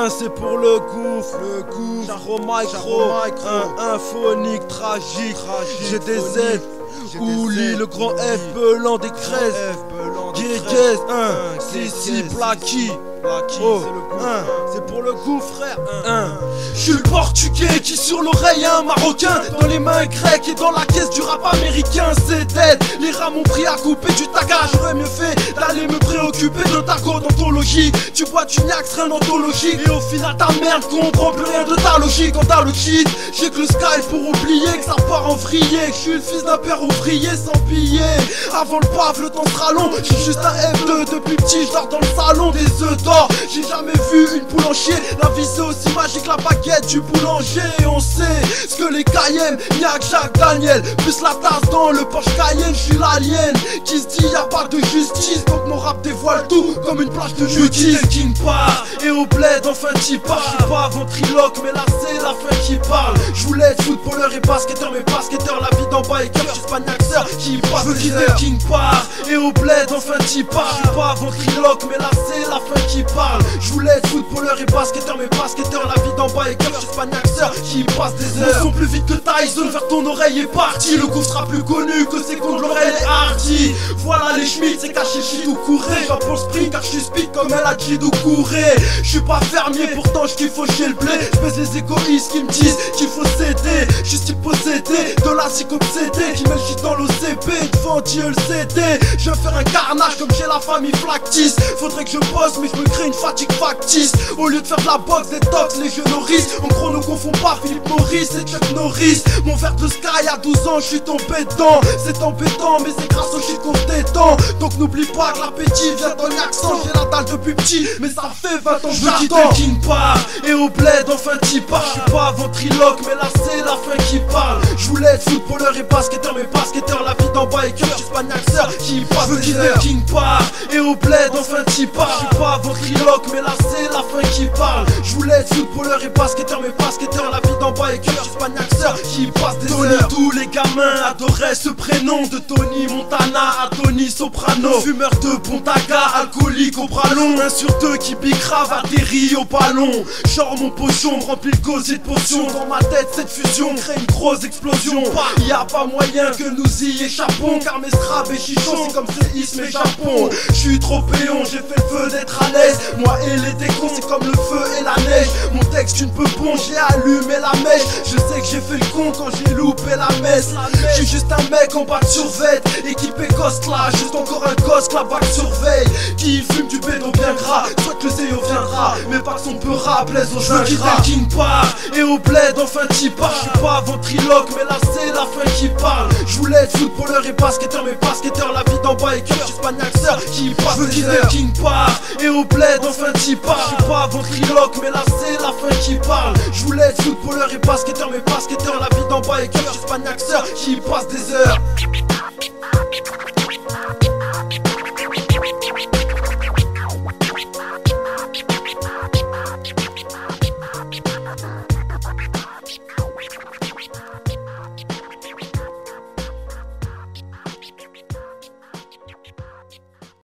c'est pour le gouffre. Charo micro, phonique, tragique. J'ai des Z, Ouli, le grand F, Pelan des crèses. Guéguez, Sissi, Blacky. Oh, c'est pour le coup, frère. Je suis le portugais qui sur l'oreille a un marocain. Dans les mains grecques et dans la caisse du rap américain. C'est dead, les rats m'ont pris à couper du taga. J'aurais mieux fait d'aller me préoccuper de ta d'odontologie. Tu bois du niax, rien d'ontologique. Et au final ta merde comprend plus rien de ta logique. Quand t'as le cheat, j'ai que le sky pour oublier que ça part en vrillé. Que je suis le fils d'un père ouvrier sans billet. Avant le pave, le temps sera long. J'ai juste un F2 depuis petit, je dors dans le salon des œufs d'or. J'ai jamais vu une poule en chier. La vie c'est aussi magique, la baguette du boulanger. Et on sait ce que les Cayenne, Niac, Jacques, Daniel. Plus la tasse dans le Porsche Cayenne, je suis l'alien qui se dit y'a pas de justice. Donc mon rap dévoile tout comme une plage de nudistes. Le king part et au bled enfin t'y pars. Je suis pas ventriloque mais là c'est la fin qui parle. Je voulais être footballeur et basketteur, mais basketteur la vie d'en bas et cœur. Je suis pas Niaxeur qui passe. Je veux quitter le king part et au bled enfin t'y pars. Je suis pas ventriloque mais là c'est la fin qui parle. Je voulais être footballeur et basketteur, mais basketteur la vie d'en bas et cœur. Je suis pas Niaxeur qui passe des heures. Mon son plus vite que Tyson vers ton oreille est parti. Le gouffre sera plus connu que c'est contre l'oreille et Hardy. Voilà les Schmitt, c'est caché shit ou couré. J'en pour le sprint car je suis speed comme elle a dit ou couré. Je suis pas fermier pourtant je kiffe chez le blé. Je baisse les égoïstes qui me disent qu'il faut céder. Je suis type possédé de la psychopsédé qui met le shit dans l'OCP devant Dieu le CD. Je vais faire un carnage comme chez la famille Flactis. Faudrait que je bosse mais je me crée une fatigue factice. Au lieu de faire de la boxe, des tox, les jeux nourrices. En gros ne confond pas Philippe Maurice et Chuck Norris. Mon verre de Sky à 12 ans, je suis tombé dedans. C'est embêtant mais c'est grâce au shit qu'on se détend. Donc n'oublie pas que l'appétit vient d'un accent. J'ai la dalle depuis petit mais ça fait 20 ans que je veux quitter le king part et au bled enfin t'y pars. Je suis pas ventriloque mais là c'est la fin qui parle. Je voulais être footballeur et basketteur, mais basketteur la vie d'en bas et cœur. Je suis pas Niaxeur qui passe. Je veux quitter le king part et au bled enfin t'y pars. Je suis pas ventriloque mais là c'est la fin qui parle. Je voulais être footballeur et basketteur, mais basketteur la vie d'en bas et cœur. Je suis pas Niaxeur qui passe des heures. Tous les gamins adoraient ce prénom. De Tony Montana à Tony Soprano. Fumeur de Pontaga, alcoolique au bras long. Un sur deux qui bicrave atterrit au ballon. Genre mon potion remplit le gosier de potions. Dans ma tête cette fusion crée une grosse explosion. Y a pas moyen que nous y échappons, car mes straps et chichons c'est comme séisme et Japon. Je suis trop péon, j'ai fait le feu d'être à l'aise. Moi et les décons c'est comme le feu et la neige. Mon texte une peu bon, j'ai allumé la mèche. Je sais que j'ai fait le con quand j'ai loupé la messe. Je suis juste un mec en bac survêt, équipé Costla, juste encore un gosse que la bac surveille. Qui fume du bédo bien gras, soit que le CEO viendra, mais pas que son peu rap plaise aux ingrats. Je veux quitter le king part et au bled enfin t'y pars. Je suis pas ventriloque mais là c'est la fin qui parle. Je voulais être footballeur et basketteur, mais basketteur la vie d'en bas et cœur. Je suis pas Niaxeur qui passe. Je veux quitter le king part et au bled enfin t'y pars. Je suis pas ventriloque mais là c'est la fin qui parle. Je voulais être footballeur et basketteur, mais basketteur la vie d'en bas et cœur. Je suis pas Niaxeur qui passe des heures.